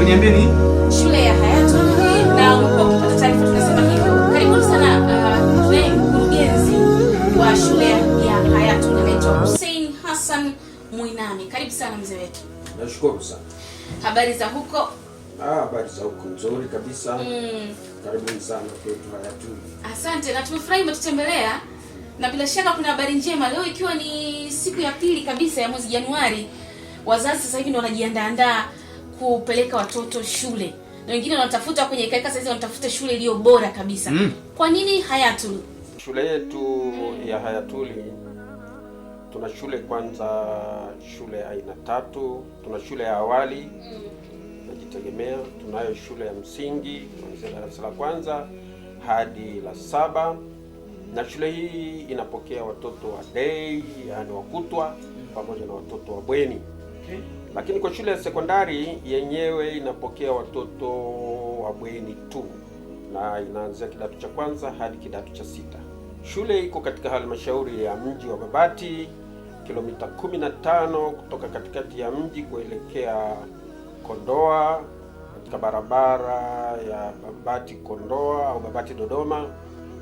Umeniambia ni shule ya Hayatul, na ukipata taarifa tunasema hivyo. Karibuni sana mkurugenzi wa shule ya Hayatul, anaitwa Hussein Hassan Mwinami. Karibu sana mzee wetu. Nashukuru sana. Habari za huko? Habari za huko nzuri kabisa. Karibuni sana kwetu Hayatul. Asante, na tumefurahi umetutembelea. Na bila shaka kuna habari njema leo, ikiwa ni siku ya pili kabisa ya mwezi Januari. Wazazi sasa hivi ndio wanajiandaa kupeleka watoto shule. Na wengine wanatafuta kwenye kaika, sasa hivi wanatafuta shule iliyo bora kabisa. Kwa nini Hayatul? Shule yetu ya Hayatul, tuna shule kwanza, shule aina tatu. Tuna shule ya awali najitegemea, tunayo shule ya msingi kuanzia darasa la kwanza hadi la 7. Na shule hii inapokea watoto wa day, yani wakutwa, pamoja na watoto wa bweni. Lakini kwa shule ya sekondari yenyewe inapokea watoto wa bweni tu, na inaanzia kidato cha kwanza hadi kidato cha 6. Shule iko katika halmashauri ya mji wa Babati, kilomita 15 kutoka katikati ya mji kuelekea Kondoa, katika barabara ya Babati Kondoa au Babati Dodoma,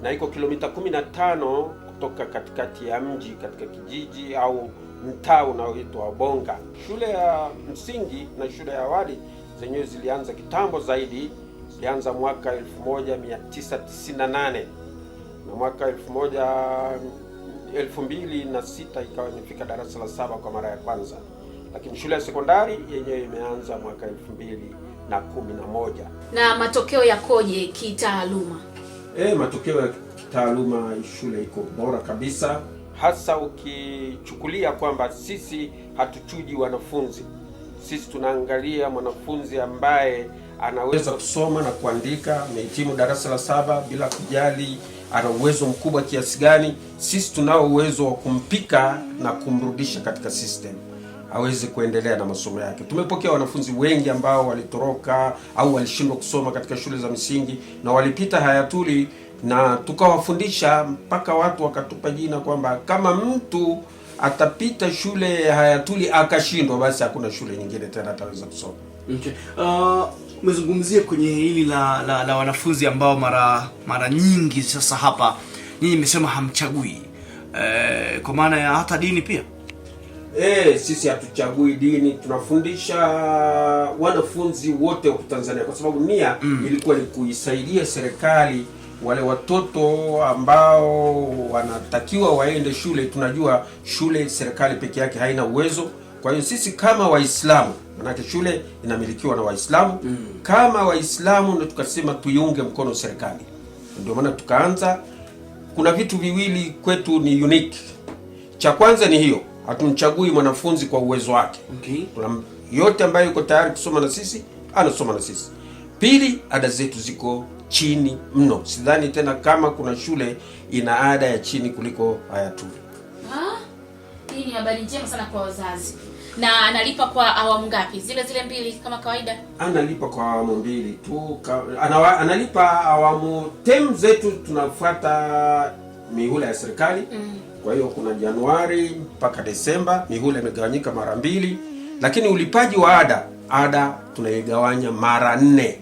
na iko kilomita 15 kutoka katikati ya mji katika kijiji au mtaa unaoitwa Bonga. Shule ya msingi na shule ya awali zenyewe zilianza kitambo zaidi, zilianza mwaka 1998 na mwaka 2006 ikawa imefika darasa la 7 kwa mara ya kwanza. Lakini shule ya sekondari yenyewe imeanza mwaka 2011. Na matokeo yakoje kitaaluma? Matokeo ya kitaaluma, shule iko bora kabisa, hasa ukichukulia kwamba sisi hatuchuji wanafunzi. Sisi tunaangalia mwanafunzi ambaye anaweza kusoma na kuandika, amehitimu darasa la 7 bila kujali ana uwezo mkubwa kiasi gani. Sisi tunao uwezo wa kumpika na kumrudisha katika system aweze kuendelea na masomo yake. Tumepokea wanafunzi wengi ambao walitoroka au walishindwa kusoma katika shule za msingi na walipita Hayatul, na tukawafundisha mpaka watu wakatupa jina kwamba kama mtu atapita shule ya Hayatul akashindwa, basi hakuna shule nyingine tena ataweza kusoma. Okay. Umezungumzia kwenye hili la wanafunzi ambao mara nyingi sasa hapa nyinyi mmesema hamchagui. Kwa maana ya hata dini pia? Sisi hatuchagui dini, tunafundisha wanafunzi wote wa Tanzania kwa sababu nia ilikuwa ni kuisaidia serikali wale watoto ambao wanatakiwa waende shule. Tunajua shule serikali peke yake haina uwezo. Kwa hiyo sisi kama Waislamu, manake shule inamilikiwa na Waislamu, kama Waislamu ndio tukasema tuiunge mkono serikali. Ndio maana tukaanza, kuna vitu viwili kwetu ni unique. Cha kwanza ni hiyo, hatumchagui mwanafunzi kwa uwezo wake. Kuna yote ambayo yuko tayari kusoma na sisi, anasoma na sisi. Pili, ada zetu ziko chini mno. Sidhani tena kama kuna shule ina ada ya chini kuliko Hayatul. Hii ni habari njema sana kwa wazazi. Na analipa kwa awamu ngapi? Zile 2 kama kawaida? Analipa kwa awamu 2 tu. Analipa awamu. Term zetu tunafuata mihula ya serikali. Kwa hiyo kuna Januari mpaka Desemba, mihula imegawanyika mara 2, lakini ulipaji wa ada tunaigawanya mara 4.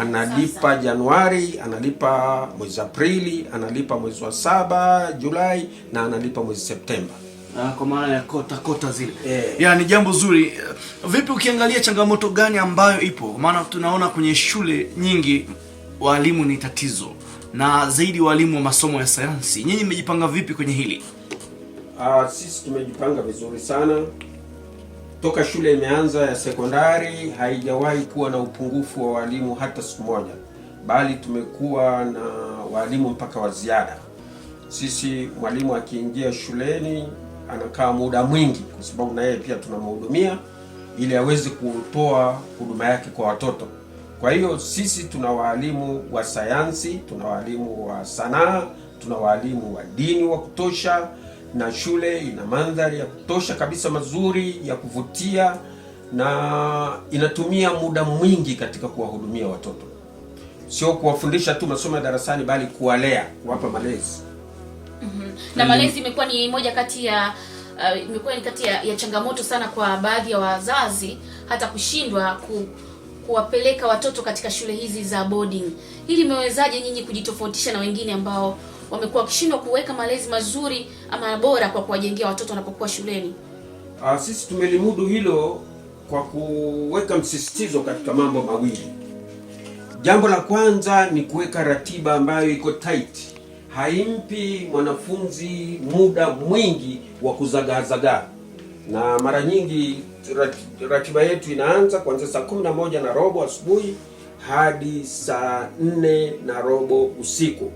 Analipa Januari, analipa mwezi Aprili, analipa mwezi wa 7 Julai, na analipa mwezi Septemba. Kwa maana ya kota zile. Ni jambo zuri. Vipi ukiangalia changamoto gani ambayo ipo? Maana tunaona kwenye shule nyingi walimu ni tatizo, na zaidi walimu wa masomo ya sayansi. Nyinyi mmejipanga vipi kwenye hili? Sisi tumejipanga vizuri sana. Toka shule imeanza ya sekondari haijawahi kuwa na upungufu wa walimu hata siku moja, bali tumekuwa na walimu mpaka wa ziada. Sisi mwalimu akiingia shuleni anakaa muda mwingi kwa sababu na yeye pia tunamhudumia ili aweze kutoa huduma yake kwa watoto. Kwa hiyo sisi tuna walimu wa sayansi, tuna walimu wa sanaa, tuna walimu wa dini wa kutosha, na shule ina mandhari ya kutosha kabisa mazuri ya kuvutia, na inatumia muda mwingi katika kuwahudumia watoto. Sio kuwafundisha tu masomo ya darasani, bali kuwalea, kuwapa malezi. Na malezi imekuwa ni moja kati ya changamoto sana kwa baadhi ya wazazi, hata kushindwa kuwapeleka watoto katika shule hizi za boarding. Hili limewezaje nyinyi kujitofautisha na wengine ambao wamekuwa wakishindwa kuweka malezi mazuri ama bora kwa kuwajengea watoto wanapokuwa shuleni? Sisi tumelimudu hilo kwa kuweka msisitizo katika mambo mawili. Jambo la kwanza ni kuweka ratiba ambayo iko tight. Haimpi mwanafunzi muda mwingi wa kuzagazagaa. Na mara nyingi ratiba yetu inaanza kuanzia saa 11:15 asubuhi hadi saa 4:15 usiku.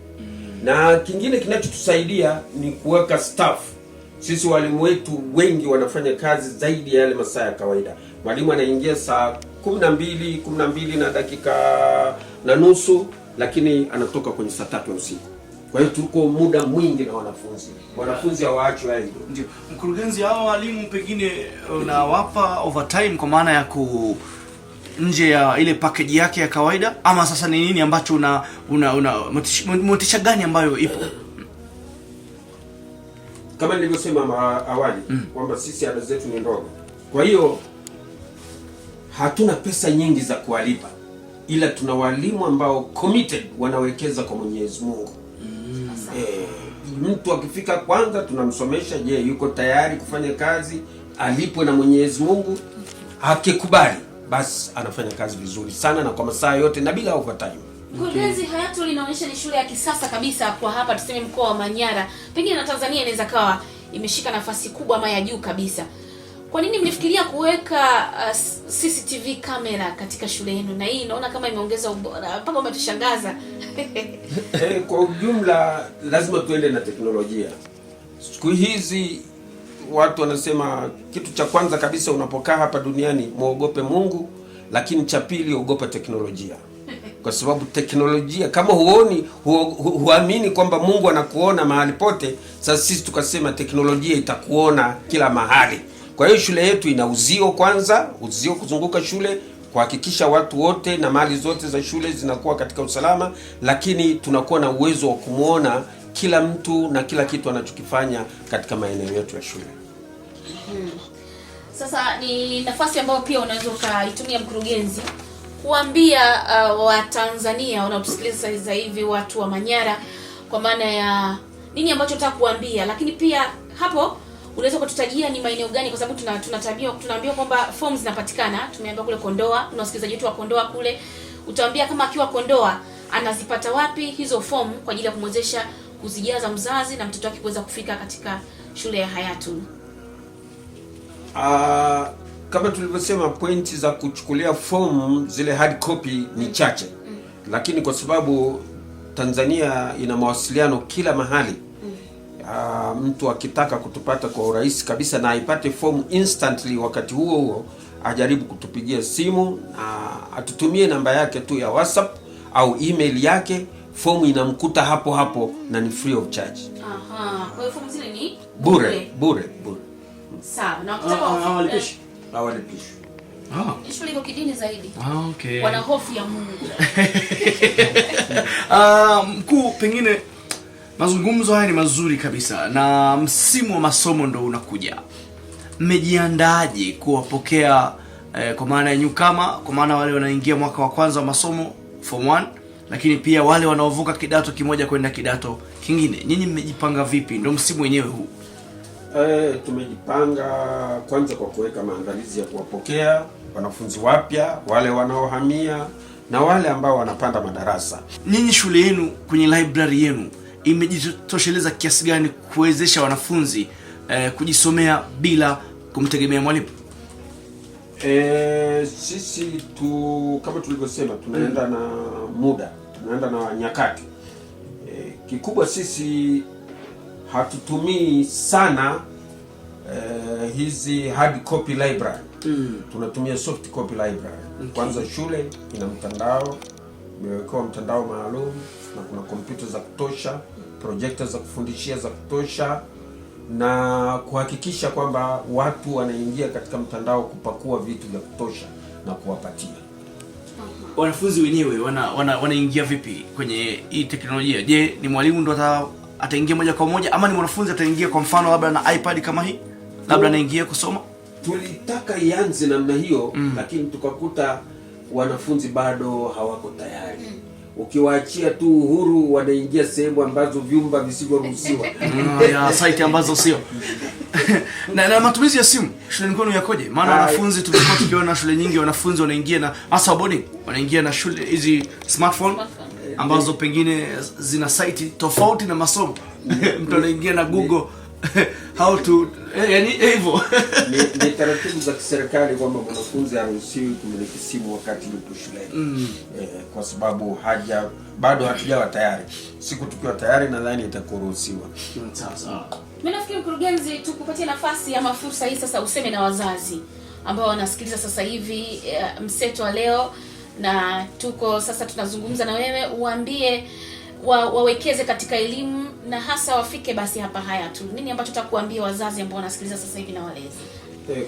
Na kingine kinachotusaidia ni kuweka staff. Sisi walimu wetu wengi wanafanya kazi zaidi ya yale masaa ya kawaida. Mwalimu anaingia saa 12 na dakika na nusu, lakini anatoka kwenye saa 3 usiku. Kwa hiyo tuko muda mwingi na wanafunzi hawaachwi hivyo. Ndio mkurugenzi, hao walimu pengine unawapa overtime kwa maana ya nje ya ile package yake ya kawaida, ama sasa ni nini ambacho una motisha gani ambayo ipo? Kama nilivyosema awali kwamba sisi ada zetu ni ndogo, kwa hiyo hatuna pesa nyingi za kuwalipa, ila tuna walimu ambao committed, wanawekeza kwa Mwenyezi Mungu. Mtu akifika kwanza tunamsomesha, je, yuko tayari kufanya kazi, alipwe na Mwenyezi Mungu. Akikubali basi anafanya kazi vizuri sana na kwa masaa yote na bila overtime. Mkurugenzi, Hayatul inaonyesha ni shule ya kisasa kabisa kwa hapa tuseme mkoa wa Manyara. Pengine na Tanzania inaweza kawa imeshika nafasi kubwa ama ya juu kabisa. Kwa nini mlifikiria kuweka CCTV kamera katika shule yenu? Na hii naona kama imeongeza ubora mpaka umetushangaza. Kwa ujumla lazima tuende na teknolojia. Siku hizi watu wanasema kitu cha kwanza kabisa unapokaa hapa duniani muogope Mungu, lakini cha pili ogopa teknolojia. Kwa sababu teknolojia kama huamini kwamba Mungu anakuona mahali pote, sasa sisi tukasema teknolojia itakuona kila mahali. Kwa hiyo shule yetu ina uzio kuzunguka shule kuhakikisha watu wote na mali zote za shule zinakuwa katika usalama, lakini tunakuwa na uwezo wa kumuona kila mtu na kila kitu anachokifanya katika maeneo yetu ya shule. Sasa ni nafasi ambayo pia unaweza ukaitumia mkurugenzi kuambia Watanzania wanaotusikiliza sasa hivi, watu wa Manyara, kwa maana ya nini ambacho nataka kuambia, lakini pia hapo unaweza kututajia ni maeneo gani, kwa sababu tunaambiwa kwamba forms zinapatikana. Tumeambiwa kule Kondoa, kuna wasikilizaji wetu wa Kondoa kule. Utaambia kama akiwa Kondoa anazipata wapi hizo form kwa ajili ya kumwezesha kuzijaza mzazi na mtoto wake kuweza kufika katika shule ya Hayatul. Kama tulivyosema, pointi za kuchukulia form zile hard copy ni chache. Lakini kwa sababu Tanzania ina mawasiliano kila mahali, mtu akitaka kutupata kwa urahisi kabisa na aipate form instantly wakati huo ajaribu kutupigia simu na atutumie namba yake tu ya WhatsApp au email yake, form inamkuta hapo na ni free of charge. Kwa hiyo form zile ni bure. Sawa. Na ukitaka hawalipishi. Shule iko kidini zaidi. Okay. Wana hofu ya Mungu. Mkuu, pengine mazungumzo haya ni mazuri kabisa na msimu wa masomo ndo unakuja. Mmejiandaaje kuwapokea kwa maana ya newcomer, kwa maana wale wanaingia mwaka wa kwanza wa masomo form 1, lakini pia wale wanaovuka kidato kimoja kwenda kidato kingine? Nyinyi mmejipanga vipi? Ndio msimu wenyewe huu. Tumejipanga kwanza kwa kuweka maandalizi ya kuwapokea wanafunzi wapya, wale wanaohamia na wale ambao wanapanda madarasa. Nyinyi shule yenu kwenye library yenu imejitosheleza kiasi gani kuwezesha wanafunzi kujisomea bila kumtegemea mwalimu? Sisi kama tulivyosema tunaenda na muda, tunaenda na nyakati. Kikubwa sisi hatutumii sana hizi hard copy library. Tunatumia soft copy library. Kwanza shule ina mtandao, imewekewa mtandao maalum na kuna kompyuta za kutosha, projector za kufundishia za kutosha, na kuhakikisha kwamba watu wanaingia katika mtandao kupakua vitu vya kutosha na kuwapatia. Wanafunzi wenyewe wanaingia vipi kwenye hii teknolojia? Je, ni mwalimu ndo ataingia moja kwa moja ama ni mwanafunzi ataingia kwa mfano labda na iPad kama hii? Labda anaingia kusoma? Tulitaka ianze namna hiyo, lakini tukakuta wanafunzi bado hawako tayari. Ukiwaachia tu uhuru, wanaingia sehemu ambazo vyumba visivyoruhusiwa. Ya site ambazo sio. na matumizi ya simu shuleni kwenu yakoje? Maana wanafunzi tumekuwa tukiona shule nyingi wanafunzi wanaingia na hasa boarding, wanaingia na shule hizi smartphone ambazo pengine zina site tofauti na masomo. Mtu anaingia na Google how to yani hivyo. Ni taratibu za kiserikali kwamba mwanafunzi haruhusiwi kumiliki simu wakati yupo shuleni. Kwa sababu bado hatujawa tayari. Siku tukiwa tayari nadhani itakuruhusiwa. Sawa. Mimi nafikiri mkurugenzi, tukupatie nafasi ama fursa hii sasa useme na wazazi ambao wanasikiliza sasa hivi mseto wa leo, na tuko sasa tunazungumza na wewe, uambie wawekeze katika elimu na hasa wafike basi hapa Hayatul. Nini ambacho utakuambia wazazi ambao wanasikiliza sasa hivi na walezi?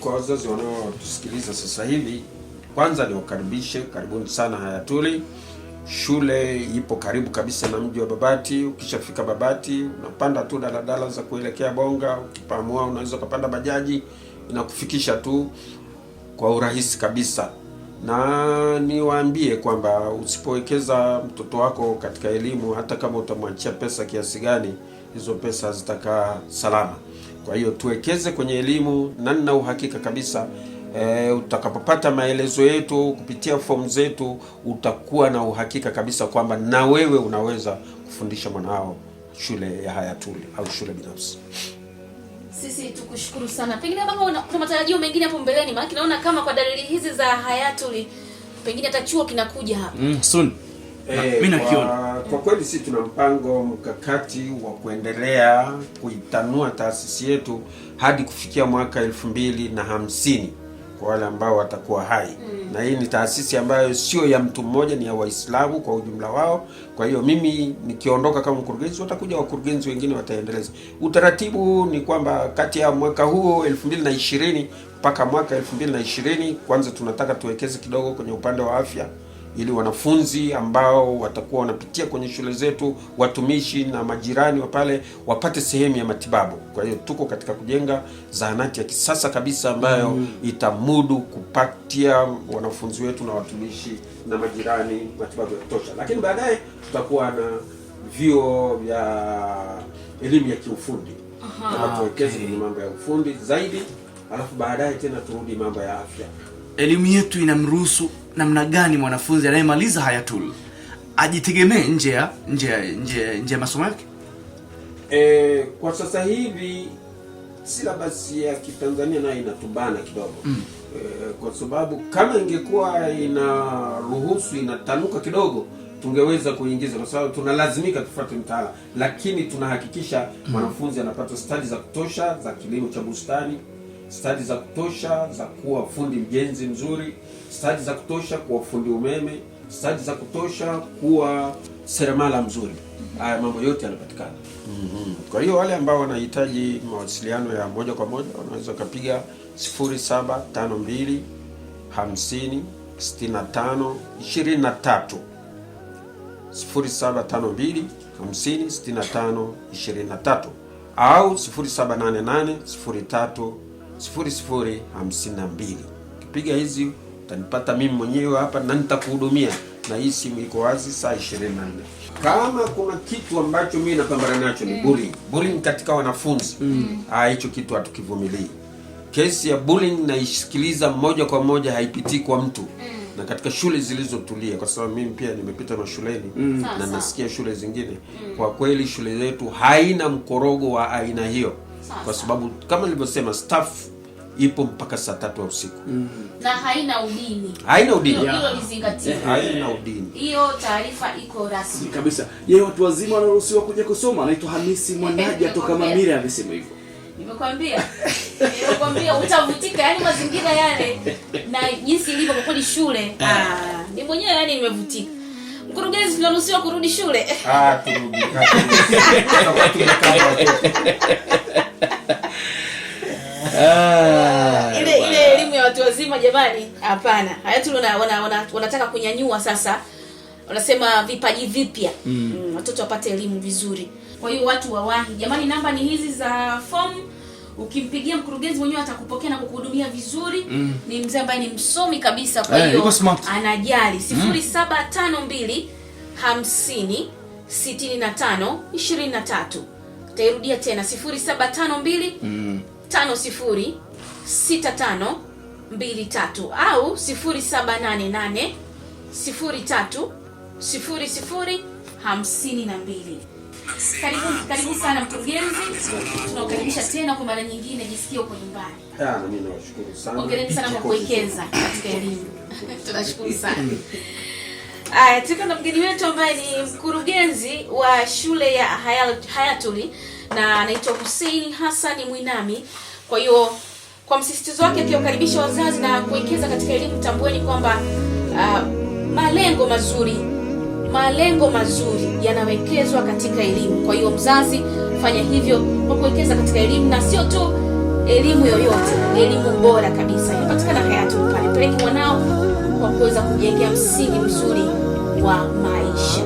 Kwa wazazi wanaotusikiliza sasa hivi, kwanza niwakaribishe, karibuni sana Hayatul. Shule ipo karibu kabisa na mji wa Babati. Ukishafika Babati unapanda tu daladala za kuelekea Bonga, ukipaamua unaweza kupanda bajaji inakufikisha tu kwa urahisi kabisa. Na niwaambie kwamba usipowekeza mtoto wako katika elimu, hata kama utamwachia pesa kiasi gani, hizo pesa zitakaa salama. Kwa hiyo tuwekeze kwenye elimu, na nina uhakika kabisa utakapopata maelezo yetu kupitia fomu zetu, utakuwa na uhakika kabisa kwamba na wewe unaweza kufundisha mwanao shule ya Hayatul au shule binafsi. Sisi tukushukuru sana. Pengine kama kuna matarajio mengine hapo mbeleni, maana naona kama kwa dalili hizi za Hayatul pengine hata chuo kinakuja hapa. Soon. Mimi nakiona. Kwa kweli sisi tuna mpango mkakati wa kuendelea kuitanua taasisi yetu hadi kufikia mwaka 2050 kwa wale ambao watakuwa hai. Na hii ni taasisi ambayo sio ya mtu mmoja, ni ya Waislamu kwa ujumla wao. Kwa hiyo mimi nikiondoka kama mkurugenzi, watakuja wakurugenzi wengine wataendeleza. Utaratibu ni kwamba kati ya mwaka huo 2020 mpaka mwaka 2020, kwanza tunataka tuwekeze kidogo kwenye upande wa afya, ili wanafunzi ambao watakuwa wanapitia kwenye shule zetu, watumishi na majirani wa pale, wapate sehemu ya matibabu. Kwa hiyo tuko katika kujenga zahanati ya kisasa kabisa ambayo itamudu kupatia wanafunzi wetu na watumishi na majirani matibabu ya kutosha. Lakini baadaye tutakuwa na vyuo vya elimu ya kiufundi. Kama tuwekeze kwenye mambo ya ufundi zaidi, alafu baadaye tena turudi mambo ya afya. Elimu yetu inamruhusu namna gani mwanafunzi anayemaliza Hayatul ajitegemee nje ya masomo yake? Kwa sasa hivi syllabus ya Kitanzania nayo inatubana kidogo. Kwa sababu kama ingekuwa inaruhusu, inatanuka kidogo, tungeweza kuingiza, kwa sababu tunalazimika tufuate mtaala, lakini tunahakikisha mwanafunzi anapata stadi za kutosha za kilimo cha bustani, stadi za kutosha za kuwa fundi mjenzi mzuri, stadi za kutosha kuwa fundi umeme, stadi za kutosha kuwa seremala mzuri. Haya mambo yote yanapatikana. Kwa hiyo wale ambao wanahitaji mawasiliano ya moja kwa moja wanaweza kupiga 0752 50 65 23 0752 50 65 23 au 0788 03 0052. Kipiga hizi utanipata mimi mwenyewe hapa na nitakuhudumia, na hii simu iko wazi saa 24. Kama kuna kitu ambacho mimi napambana nacho ni bullying katika wanafunzi. Hicho kitu hatukivumilii. Kesi ya bullying naisikiliza moja kwa moja, haipitii kwa mtu. Na katika shule zilizotulia, kwa sababu mimi pia nimepita mashuleni na nasikia shule zingine, kwa kweli shule zetu haina mkorogo wa aina hiyo. Kwa sababu kama nilivyosema, staff ipo mpaka saa 3 usiku. Na haina udini. Haina udini. Hilo lizingatiwe. Haina udini. Hiyo taarifa iko rasmi kabisa. Yeye watu wazima wanaruhusiwa kuja kusoma. Anaitwa Hamisi Mwanaji kutoka Mamira amesema hivyo. Nimekwambia utavutika, yani mazingira yale na jinsi ilivyo kwa shule. Ni mwenyewe yani nimevutika. Mkurugenzi, tunaruhusiwa kurudi shule? Turudi. Ile elimu ya watu wazima jamani, hapana. Hayatul wanataka kunyanyua sasa. Wanasema vipaji vipya. Watoto wapate elimu vizuri. Kwa hiyo watu wawahi. Jamani, namba ni hizi za form. Ukimpigia mkurugenzi mwenyewe atakupokea na kukuhudumia vizuri. Ni mzee ambaye ni msomi kabisa, kwa hiyo anajali. 0752 50 65 23. Tairudia tena 0752 50 65 23 au 0788 03 00 52. Karibu sana mkurugenzi. Tunakukaribisha tena kwa mara nyingine, jisikie uko nyumbani. Na mimi nawashukuru sana. Hongereni sana kwa kuwekeza katika elimu. Tunashukuru sana. Tuko na mgeni wetu ambaye ni mkurugenzi wa shule ya Hayatuli na anaitwa Hussein Hassan Mwinami. Kwa hiyo kwa msisitizo wake akiwakaribisha wazazi na kuwekeza katika elimu, tambueni kwamba malengo mazuri yanawekezwa katika elimu. Kwa hiyo mzazi, fanya hivyo kwa kuwekeza katika elimu, na sio tu elimu yoyote, elimu bora kabisa. Inapatikana Hayatuli pale. Peleki mwanao kwa kuweza kujengea msingi mzuri wa maisha.